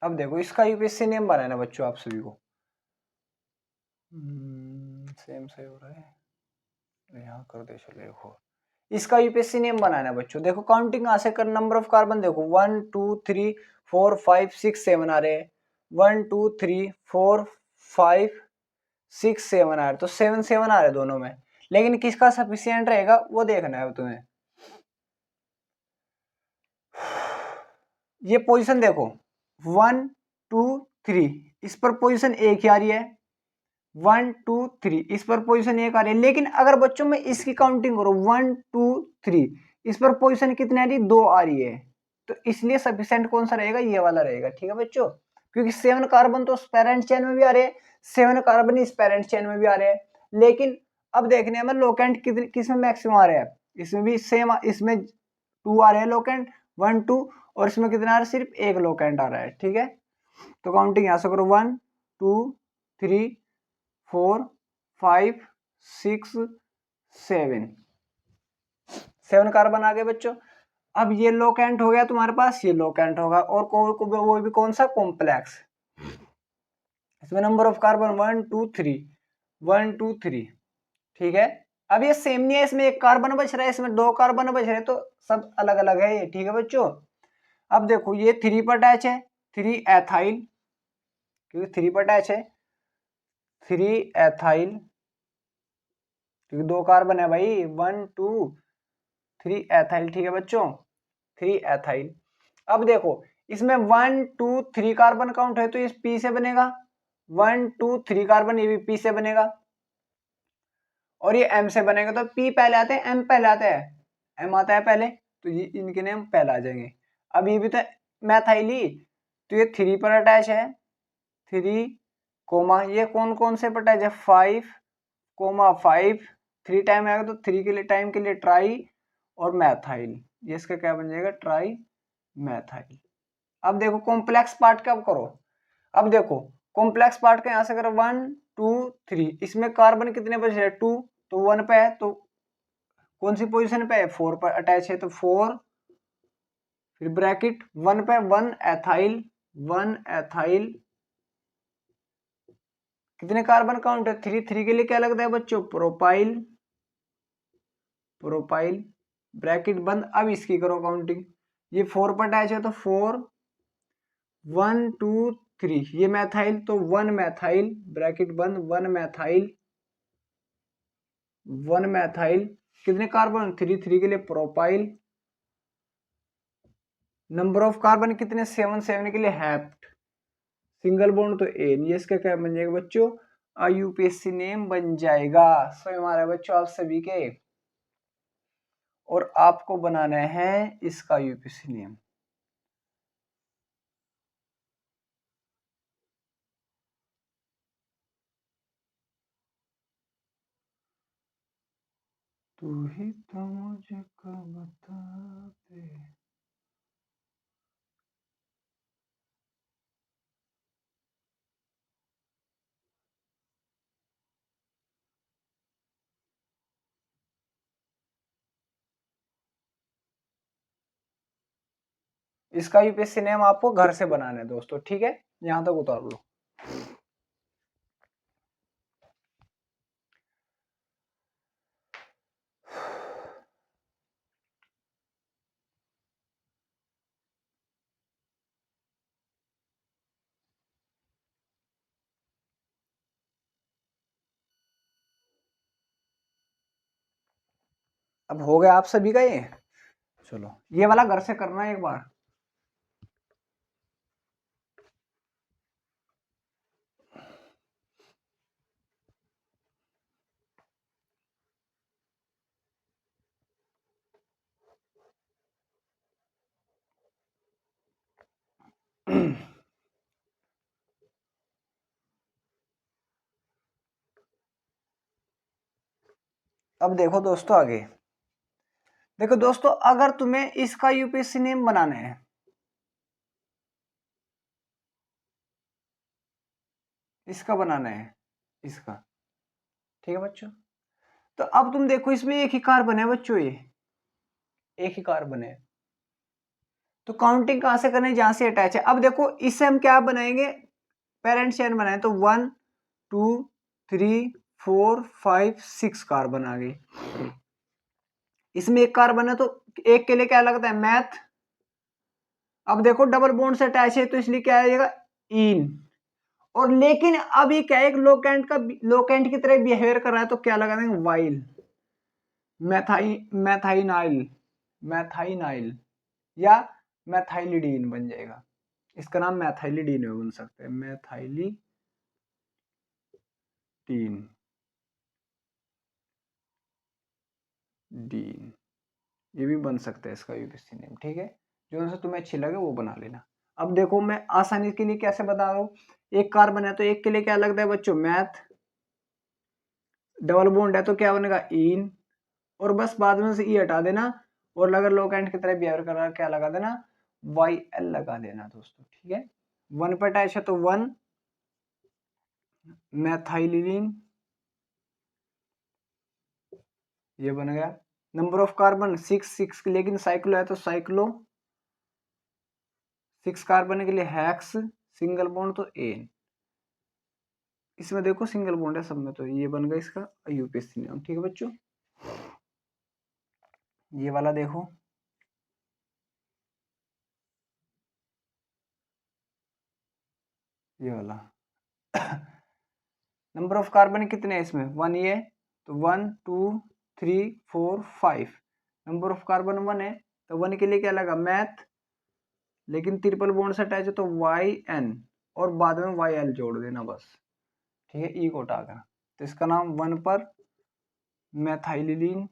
अब देखो इसका यूपीएससी नेम बनाना बच्चों आप सभी को। सेम सही हो रहा है, यहाँ कर दे चलो। देखो इसका यूपीएससी नेम बनाना बच्चों, देखो काउंटिंग कहाँ से कर, नंबर ऑफ कार्बन देखो 1 2 3 4 5 6 7 आ रहे हैं, 1 2 3 4 5 6 7 आ रहे, तो 7 7 आ रहे दोनों में, लेकिन किसका सफिशियंट रहेगा वो देखना है तुम्हें। ये पोजीशन देखो 1 2 3, इस पर पोजीशन एक ही आ रही है, 1 2 3 इस पर पोजीशन एक आ रही है, लेकिन अगर बच्चों में इसकी काउंटिंग करो 1 2 3, इस पर पोजीशन कितनी आ रही है, 2 आ रही है, तो इसलिए सफिशिएंट कौन सा रहेगा, ये वाला रहेगा। ठीक है बच्चों, क्योंकि 7 कार्बन तो पेरेंट चेन में भी आ रहे हैं, 7 कार्बन इस पेरेंट चेन में भी आ रहे हैं, लेकिन अब देखने में लोकेंट किस में मैक्सिमम आ रहे हैं, इसमें भी सेम, इसमें 2 आ रहे हैं लोकेंट 1 2 और इसमें कितना आ रहा है, सिर्फ एक लोकेंट आ रहा है। ठीक है, तो काउंटिंग यहां से करो 1 2 3 4 5 6 7 कार्बन आ गए बच्चों। अब ये लोकेंट हो गया तुम्हारे पास, ये लोकेंट होगा, और वो भी कौन सा, कॉम्प्लेक्स। इसमें नंबर ऑफ कार्बन 1 2 3 1 2 3। ठीक है, अब ये सेम नहीं है, इसमें एक कार्बन बच रहा है, इसमें दो कार्बन बच रहे हैं, तो सब अलग अलग है ये। ठीक है बच्चों, अब देखो ये 3 पर अटैच है, 3 एथाइल, क्योंकि 3 पर अटैच है, 3 एथाइल, क्योंकि दो कार्बन है भाई, 1 2 3 एथाइल। ठीक है बच्चों, 3 एथाइल। अब देखो इसमें 1 2 3 कार्बन काउंट है, तो इस पी से बनेगा, 1 2 3 कार्बन, ये भी पी से बनेगा, और ये एम से बनेगा। तो पी पहले आते हैं, एम पहले आता है, एम आता है पहले, तो ये इनके नेम पहले आ जाएंगे। अब ये भी तो मैथाइली, तो ये 3 पर अटैच है, 3 कोमा, ये कौन कौन से पर अटैच है, 5 कोमा 5, 3 टाइम आएगा, तो 3 के लिए टाइम के लिए ट्राई और मैथाइल, ये इसका क्या बन जाएगा, ट्राई मैथाइल। अब देखो कॉम्प्लेक्स पार्ट कब करो, अब देखो कॉम्प्लेक्स पार्ट का यहां से करो 1 2 3, इसमें कार्बन कितने बचे हैं, 2, तो 1 पे है, तो कौन सी पोजीशन पे है, 4 पर अटैच है, तो 4, फिर ब्रैकेट 1 पे 1 एथाइल, 1 एथाइल, कितने कार्बन काउंट है, 3, 3 के लिए क्या लगता है बच्चों, प्रोपाइल, प्रोपाइल, ब्रैकेट बंद। अब इसकी करो काउंटिंग, ये 4 पर अटैच है, तो 4 1 2 3, ये मैथाइल, तो 1 मैथाइल, ब्रैकेट बंद, 1 मैथाइल, 1 मैथाइल, कितने कार्बन, 3, 3 के लिए प्रोपाइल, नंबर ऑफ कार्बन कितने, 7, 7 के लिए हैप्ट, सिंगल बॉन्ड तो एन, ये इसका क्या बन जाएगा बच्चों, आईयूपीएससी नेम बन जाएगा। सो हमारे बच्चों आप सभी के, और आपको बनाना है इसका यूपीएससी नेम। तू ही तो मुझे बता दे। इसका यूपीएससी नेम आपको घर से बनाना है दोस्तों। ठीक है, यहां तक उतार लो। अब हो गया आप सभी का ये, चलो ये वाला घर से करना है एक बार। अब देखो दोस्तों आगे, देखो दोस्तों अगर तुम्हें इसका यूपीएससी नेम बनाना है, इसका बनाना है, इसका, ठीक है बच्चों, तो अब तुम देखो इसमें एक ही कार्बन है बच्चों, ये एक ही कार्बन है, तो काउंटिंग कहां से करनी, जहां से अटैच है। अब देखो इससे हम क्या बनाएंगे, पेरेंट चेन बनाए, तो 1 2 3 4 5 6 कार्बन आ गए, इसमें एक कार्बन है, तो एक के लिए क्या लगता है, मैथ। अब देखो डबल बॉन्ड से अटैच है, तो इसलिए क्या आएगा, इन, और लेकिन अब ये क्या है, एक लोकेंट का, लोकेंट की तरह बिहेवियर कर रहा है, तो क्या लगा देंगे, वाइल, मैथाइनाइल, मैथाइनाइल या मैथाइलिडीन बन जाएगा, इसका नाम मैथाइलिडीन बन सकता है, मैथाइलिडीन, डीन, ये भी बन सकता है इसका यूपीएससी नेम। ठीक है, जो सा तुम्हें अच्छी लगे वो बना लेना। अब देखो मैं आसानी के लिए कैसे बता रहा हूं, एक कार्बन है, तो एक के लिए क्या लगता है बच्चों, मैथ, डबल बॉन्ड है तो क्या बनेगा, इन, और बस बाद में से ई हटा देना, और अगर लोग एंड की तरह बिहेवियर कर रहा है क्या लगा देना, YL लगा देना दोस्तों, ठीक है। 1 पर अटैच है तो 1 मैथाइलिन, ये बन गया। नंबर ऑफ कार्बन 6 लेकिन साइक्लो है तो साइक्लो, 6 कार्बन के लिए हेक्स, सिंगल बॉन्ड तो एन, इसमें देखो सिंगल बॉन्ड है सब में, तो ये बन गया इसका यूपीएससी नियम, ठीक है बच्चों। ये वाला देखो, ये वाला नंबर ऑफ कार्बन कितने हैं इसमें, 1 ये, तो 1 2 3 4 5, नंबर ऑफ कार्बन 1 है तो 1 के लिए क्या लगा मैथ, लेकिन ट्रिपल बॉन्ड से अटैच है तो YN, और बाद में YL जोड़ देना बस, ठीक है, ई को हटाकर। तो इसका नाम 1 पर मैथाइलिन,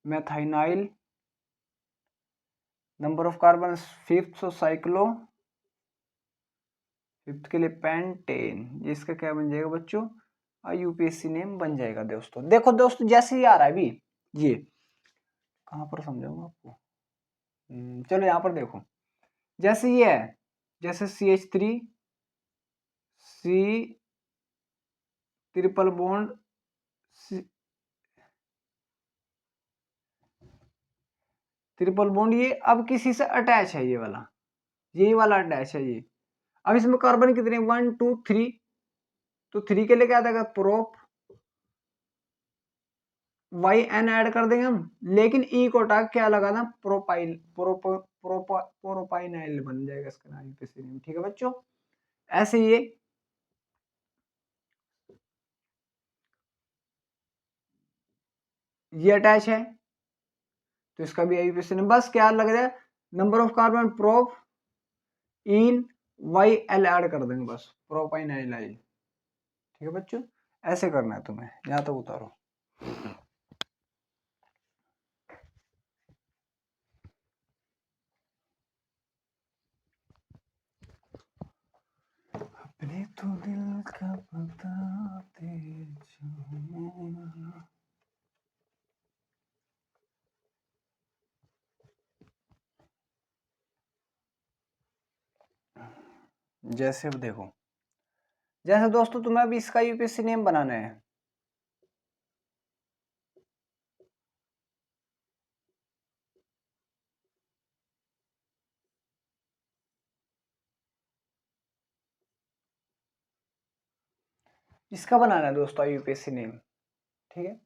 मैथाइनाइल, नंबर ऑफ कार्बन 5 तो साइक्लो, 5 के लिए पेंटेन, ये इसका क्या बन जाएगा बच्चों, यूपीएससी नेम बन जाएगा दोस्तों। देखो दोस्तों जैसे ही आ रहा है अभी, ये कहां पर समझाऊंगा आपको, चलो यहां पर देखो, जैसे ये है, जैसे CH3 C triple bond triple bond, ये अब किसी से अटैच है, ये वाला, यही वाला अटैच है ये। अब इसमें कार्बन कितने, 1 2 3, तो 3 के लिए क्या देगा प्रोप, YN ऐड कर देंगे हम, लेकिन ई को हटा क्या लगाना, प्रोपाइल, प्रोपाइनाइल बन जाएगा इसका नाम, ठीक है बच्चों। ऐसे ये अटैच है तो इसका भी आईयूपीएसी नेम, बस क्या लग रहा है, number of carbon prop in YL add कर देंगे बस, प्रोपाइनाइल, ठीक है बच्चों। ऐसे करना है तुम्हें, यहां तक उतारो। अपने तो दिल का बताते जाओ। जैसे अब देखो, जैसे दोस्तों तुम्हें अभी इसका यूपीएससी नेम बनाना है, इसका बनाना है दोस्तों यूपीएससी नेम, ठीक है।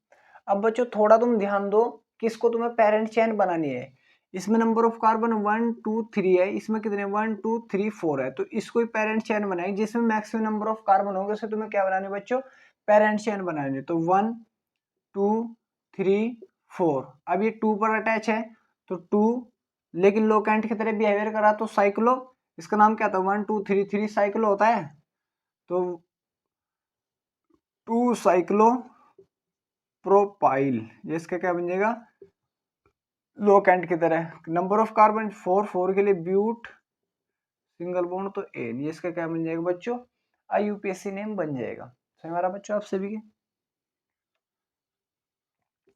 अब बच्चों थोड़ा तुम ध्यान दो, किसको तुम्हें पेरेंट चेन बनानी है, इसमें नंबर ऑफ कार्बन 1 2 3 है, इसमें कितने 1 2 3 4 है, तो इसको ही पेरेंट चेन बनाएंगे, जिसमें मैक्सिमम नंबर ऑफ कार्बन होंगे उसे तुम्हें क्या बनाने बच्चों, पेरेंट चेन बनाने। तो 1 2 3 4, अब ये 2 पर अटैच है तो 2, लेकिन लोकेंट की तरह बिहेवियर करा तो साइक्लो, इसका नाम क्या था 1 2 3 3 साइक्लो होता है, तो 2 साइक्लो प्रोपाइल, ये इसका क्या बन जाएगा, लोकेंट की तरह। नंबर ऑफ कार्बन 4 के लिए ब्यूट, सिंगल बॉन्ड तो एन, ये इसका क्या बन जाएगा बच्चों, आईयूपीएससी नेम बन जाएगा। सही हमारा बच्चों आप सभी के,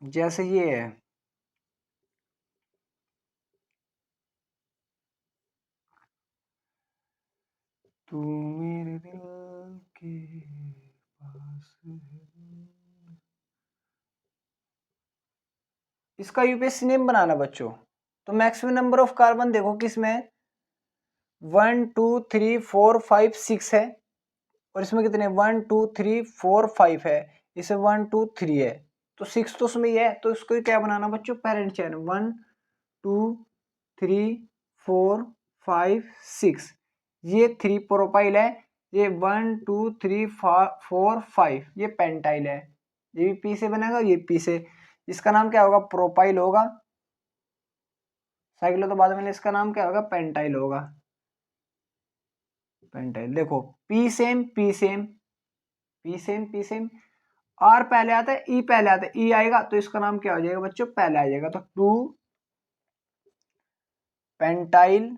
जैसे ये है, तू मेरे दिल के पास है, इसका यूपीएससी नेम बनाना बच्चों। तो मैक्सिमम नंबर ऑफ कार्बन देखो किसमें, 1 2 3 4 5 6 है, और इसमें कितने 1 2 3 4 5 है, इसे 1 2 3 है, तो 6 तो उसमें ही है, तो इसको क्या बनाना बच्चों, पेरेंट चेन 1 2 3 4 5 6, ये 3 प्रोपाइल है, ये 1 2 3 4 5 ये पेंटाइल है, ये भी पी से बनेगा, ये पी से, इसका नाम क्या होगा, प्रोपाइल होगा, साइक्लो तो बाद में, इसका नाम क्या होगा, पेंटाइल होगा, पेंटाइल। देखो P same P same P same P same, R पहले आता है, ई पहले आता है, ई आएगा तो इसका नाम क्या हो जाएगा बच्चों, पहले आ जाएगा, तो 2 पेंटाइल,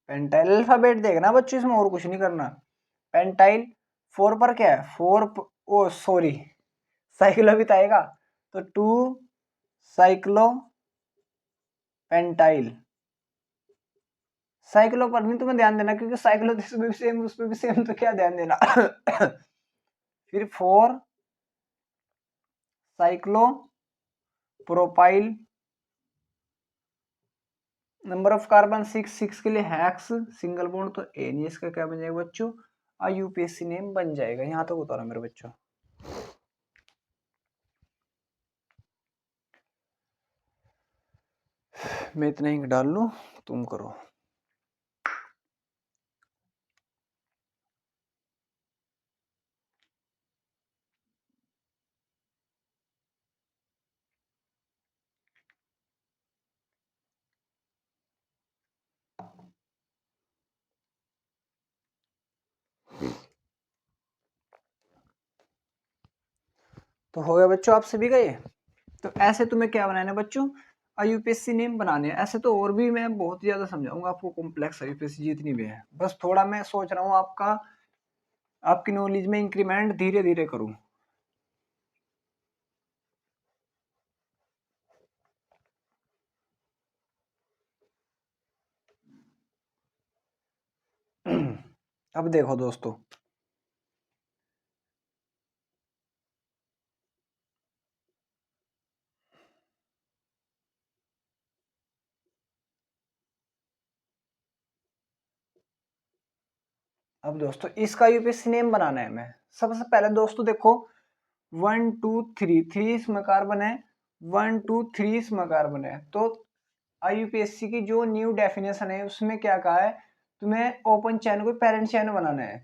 पेंटाइल अल्फाबेट देखना बच्चों, इसमें और कुछ नहीं करना, पेंटाइल। 4 पर क्या है, 4 ओ सॉरी साइक्लो भी तो आएगा, तो 2 साइक्लोपेंटाइल। साइक्लो पर नहीं तुम्हें ध्यान देना, क्योंकि साइक्लो इसमें भी सेम उसमें भी सेम, तो क्या ध्यान देना। फिर 4 cyclo propyl. Number of carbon 6 के लिए हेक्स सिंगल बॉन्ड, तो ए नहीं, इसका क्या बन जाएगा बच्चों, आईयूपीएसी नेम बन जाएगा। यहां तक उतारा मेरे बच्चों। मैं इतना ही डाल लूं, तुम करो। तो हो गया बच्चों आप सभी का ये। तो ऐसे तुम्हें क्या बनाना है बच्चों, आईयूपीएसी नेम बनाने हैं। ऐसे तो और भी मैं बहुत ज्यादा समझाऊंगा आपको, कॉम्प्लेक्स आईयूपीएसी जितनी भी है। बस थोड़ा मैं सोच रहा हूँ आपकी नॉलेज में इंक्रीमेंट धीरे धीरे करूँ। अब देखो दोस्तों, अब दोस्तों इसका यूपीएससी नेम बनाना है हमें। सबसे पहले दोस्तों देखो, 1 2 3 3 इसमें कार्बन है, 1 2 3 इसमें कार्बन है। तो आईयूपीएससी की जो न्यू डेफिनेशन है उसमें क्या कहा है, तुम्हें ओपन चैन को पेरेंट चैन बनाना है।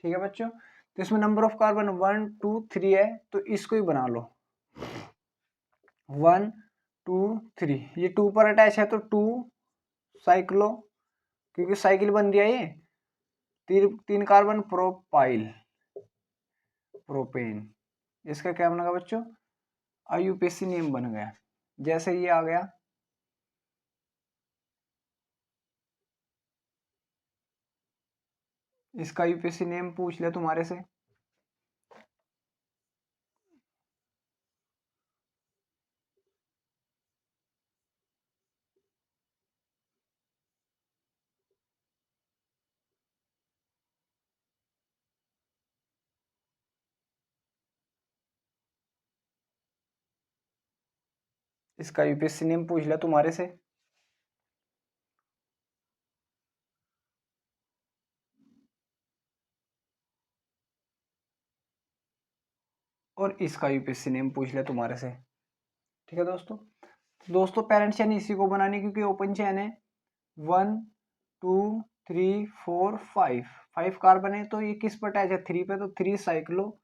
ठीक है बच्चों, तो इसमें नंबर ऑफ कार्बन 1 2 3 है, तो इसको ही बना लो 1 2 3। ये 2 पर अटैच है तो 2 साइक्लो, क्योंकि साइकिल बन दिया ये। 3 कार्बन प्रोपाइल प्रोपेन। इसका क्या बनेगा बच्चों, आईयूपीएसी नेम बन गया। जैसे ये आ गया, इसका यूपीएससी नेम पूछ लिया तुम्हारे से। इसका यूपीएससी नेम पूछ लिया तुम्हारे से। और इसका यूपीएससी नेम पूछ लिया तुम्हारे से। ठीक है दोस्तों, दोस्तों पेरेंट चैन इसी को बनानी, क्योंकि ओपन चैन है। 1 2 3 4 5 5 कार्बन है, तो ये किस पर अटैच है, 3 पे, तो 3 साइक्लो,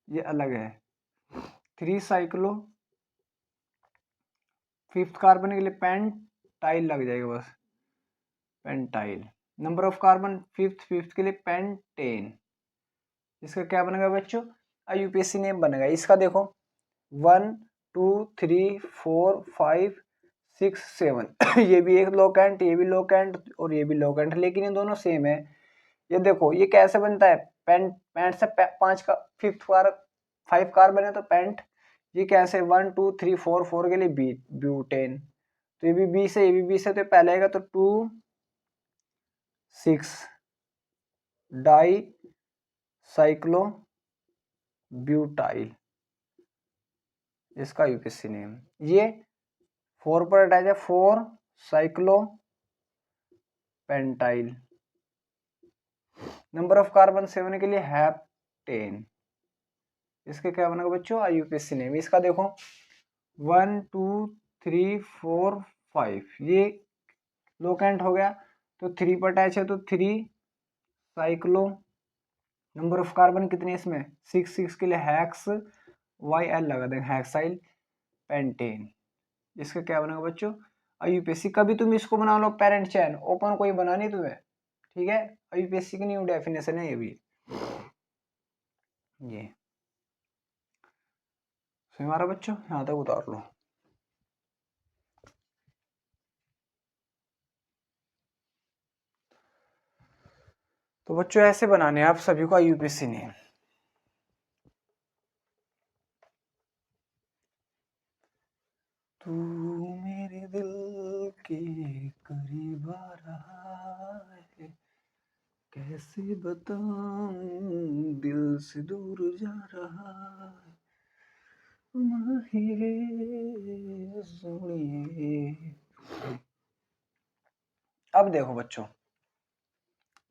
ये अलग है 3 साइक्लो। फिफ्थ कार्बन के लिए पेंटाइल लग जाएगा बस, pentyl. Number of carbon fifth के लिए पेंटेन। इसका क्या बनेगा बच्चों, आईयूपीएससी नेम बनेगा इसका। देखो 1 2 3 4 5 6 7 ये भी एक लोकेंट, ये भी लोकेंट, और ये भी लोकेंट, लेकिन ये दोनों सेम है। ये देखो ये कैसे बनता है, पेंट, पेंट से 5 का फिफ्थ बार 5 कार्बन है तो पेंट। ये कैसे 1 2 3 4 4 के लिए ब्यूटेन, तो ये भी बी से, ये भी बी से, तो पहले आएगा तो 2 6 डाई साइक्लो ब्यूटाइल। इसका यूपीएससी नेम, ये 4 पर अटैच है, 4 cyclo pentyl. Number of carbon 7 के लिए हेप्टेन। इसके क्या बनेगा बच्चों, आईयूपीएससी नेम इसका। देखो 1 2 3 4 5 ये लोकेंट हो गया, तो 3 पर अटैच है तो 3 साइक्लो। नंबर ऑफ कार्बन कितने इसमें, 6 के लिए हेक्स वाई एल लगा देंगे, हेक्साइल पेंटेन। इसका क्या बनेगा बच्चों, आईयूपीएससी। कभी तुम इसको बना लो पेरेंट चैन, ओपन कोई बनानी तुम्हें। ठीक है, आईयूपीएससी की न्यू डेफिनेशन है ये भी। ये हमारा बच्चों यहाँ तक उतार लो। तो बच्चों ऐसे बनाने हैं आप सभी को आईयूपीएससी ने। तू मेरे दिल के करीब आ रहा है, कैसे बताऊं दिल से दूर जा रहा है, माहिरे सोनिए। अब देखो बच्चों,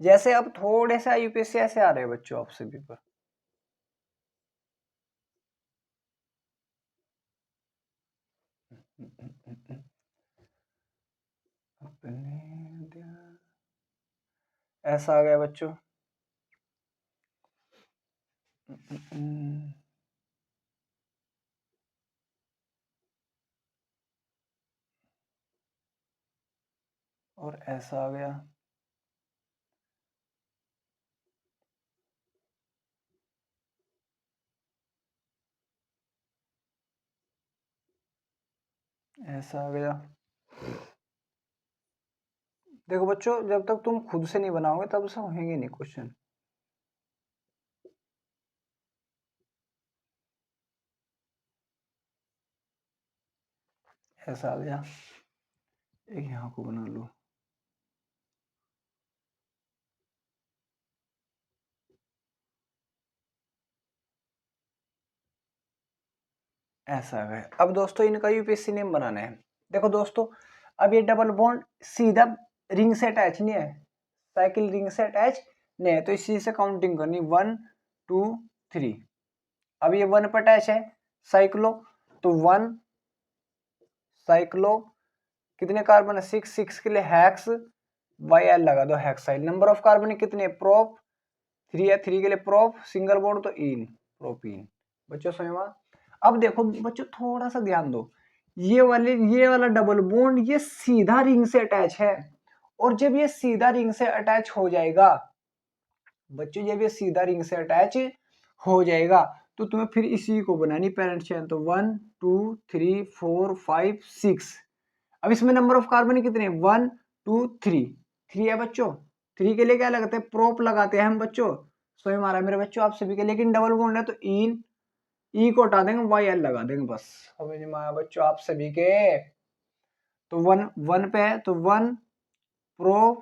जैसे अब थोड़े से यूपीएससी ऐसे आ रहे हैं बच्चों आपसे पेपर, ऐसा आ गया बच्चों। और ऐसा आ गया, ऐसा आ गया। देखो बच्चों, जब तक तुम खुद से नहीं बनाओगे तब से होंगे नहीं क्वेश्चन। ऐसा आ गया, एक यहाँ को बना लो, ऐसा आ गया। अब दोस्तों इनका यूपीएससी नेम बनाना है। देखो दोस्तों, अब ये डबल बॉन्ड सीधा रिंग से अटैच नहीं है, साइकिल रिंग से अटैच नहीं है, तो इसी से काउंटिंग करनी 1 2 3। अब ये 1 पर अटैच है साइक्लो, तो 1 साइक्लो, कितने कार्बन है 6, 6 के लिए हेक्स, वाई एल लगा दो हेक्साइल। नंबर ऑफ कार्बन कितने, प्रोप 3 है, 3 के लिए प्रोप, सिंगल बॉन्ड तो इन प्रोपीन। बच्चों समझ। अब देखो बच्चों थोड़ा सा ध्यान दो, ये वाला डबल बॉन्ड ये सीधा रिंग से अटैच है, और जब ये सीधा रिंग से अटैच हो जाएगा बच्चों, जब ये सीधा रिंग से अटैच हो जाएगा तो तुम्हें फिर इसी को बनानी पेरेंट चेन। तो 1 2 3 4 5 6। अब इसमें नंबर ऑफ कार्बन कितने, 1 2 3, 3 है बच्चों। 3 के लिए क्या लगाते हैं, प्रोप लगाते हैं हम बच्चों, स्वयं हमारा मेरे बच्चों आप सभी के। लेकिन डबल बॉन्ड है तो इन, ई को हटा देंगे, वाई एल लगा देंगे बस। समझ में आया बच्चों आप सभी के। तो 1 1 पे है तो 1 प्रोपीनाइल,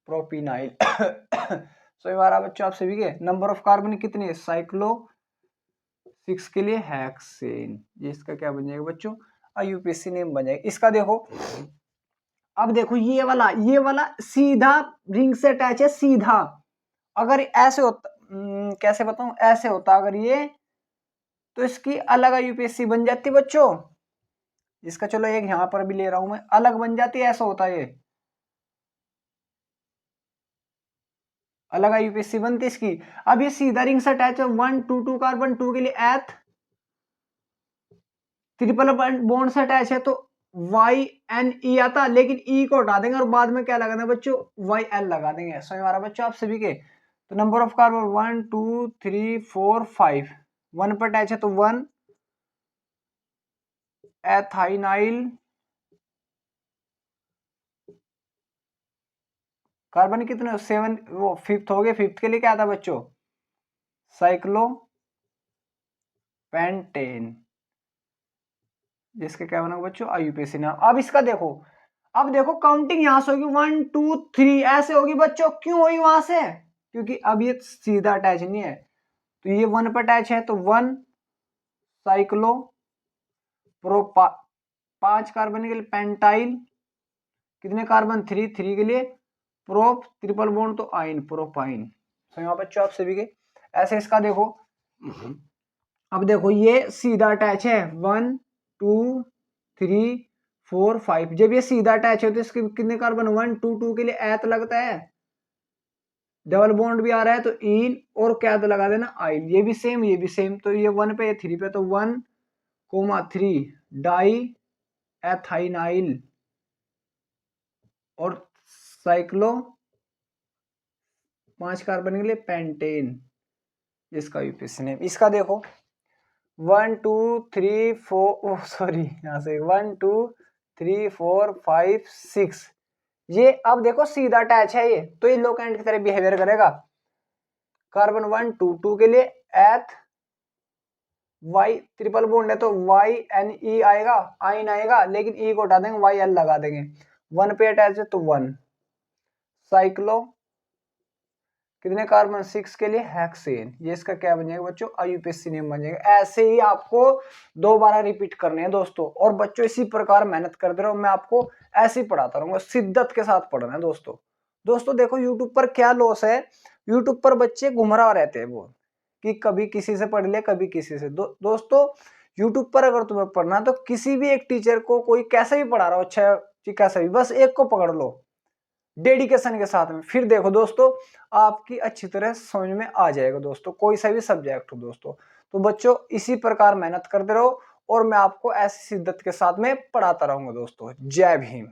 प्रोपीनाइल। सो हमारा बच्चों आप सभी के। नंबर ऑफ कार्बन कितने है, साइक्लो 6 के लिए हेक्सेन। ये इसका क्या बन जाएगा बच्चों, यूपीएससी नेम बन जाएगा इसका। देखो अब देखो ये वाला सीधा रिंग से अटैच है सीधा। अगर ऐसे होता, कैसे बताऊं, ऐसे होता अगर ये, तो इसकी अलग यूपीएससी बन जाती बच्चों। इसका चलो एक यहां पर भी ले रहा हूं मैं, अलग बन जाती है, ऐसा होता है ये अलग यूपीएससी बनती इसकी। अब ये सीधा रिंग से अटैच है, 1 2 2 कार्बन, 2 के लिए एथ, ट्रिपल बॉन्ड से अटैच है तो वाई एन ई आता, लेकिन ई को हटा देंगे और बाद में क्या लगा देंगे बच्चों, वाई एल लगा देंगे। समझ आ रहा बच्चों आप सभी के। तो नंबर ऑफ कार्बन 1 2 3 4 5, 1 पर अटैच है तो 1 एथाइनाइल कार्बन कितने 7, वो फिफ्थ हो गए, फिफ्थ के लिए क्या था बच्चों, साइक्लो पेंटेन, जिसके क्या बना बच्चों, आईयूपीएसी नाम। अब इसका देखो, अब देखो काउंटिंग यहां से होगी 1 2 3 ऐसे होगी बच्चों। क्यों हुई वहां से, क्योंकि अब ये सीधा अटैच नहीं है, तो ये 1 पर अटैच है तो 1 साइक्लो प्रो 5 कार्बन के लिए पेंटाइल, कितने कार्बन 3, 3 के लिए प्रोप, ट्रिपल बॉन्ड तो आइन प्रोपाइन। समझो बच्चों आप सभी के। ऐसे इसका देखो, अब देखो ये सीधा अटैच है 1 2 3 4 5। जब ये सीधा अटैच है तो इसके कितने कार्बन, 1 2 2 के लिए एथ लगता है, डबल बॉन्ड भी आ रहा है तो इन, और क्या तो लगा देना आइल। ये भी सेम ये भी सेम, तो ये 1 पे 3 पे तो 1 3 डाई एथाइनाइल और साइक्लो 5 कार्बन के लिए पेंटेन, इसका यूपीएससी नेम। इसका देखो 1 2 3 4, सॉरी यहां से 1 2 3 4 5 6। ये अब देखो सीधा अटैच है ये, तो ये लोकेंट की तरह बिहेवियर करेगा। कार्बन 1 2 2 के लिए एथ वाई ट्रिपल बॉन्ड है तो YNE आएगा, आइन आएगा, लेकिन ई को हटा देंगे, YL लगा देंगे। 1 पे अटैच है तो 1। साइक्लो कितने कार्बन, 6 के लिए हेक्सेन। ये इसका क्या बन जाएगा बच्चों, आईयूपीएसी नेम बन जाएगा। ऐसे ही आपको दोबारा रिपीट करने हैं दोस्तों, और बच्चों इसी प्रकार मेहनत करते रहो, मैं आपको ऐसे ही पढ़ाता रहूंगा, शिद्दत के साथ पढ़ना है दोस्तों। दोस्तों देखो यूट्यूब पर क्या लॉस है, यूट्यूब पर बच्चे गुमराह रहते हैं वो, कि कभी किसी से पढ़ ले कभी किसी से। दोस्तों यूट्यूब पर अगर तुम्हें पढ़ना तो किसी भी एक टीचर को, कोई कैसे भी पढ़ा रहा हो, अच्छा कैसा भी, बस एक को पकड़ लो डेडिकेशन के साथ में, फिर देखो दोस्तों आपकी अच्छी तरह समझ में आ जाएगा दोस्तों, कोई सा भी सब्जेक्ट हो दोस्तों। तो बच्चों इसी प्रकार मेहनत करते रहो, और मैं आपको ऐसी शिद्दत के साथ में पढ़ाता रहूंगा दोस्तों। जय भीम।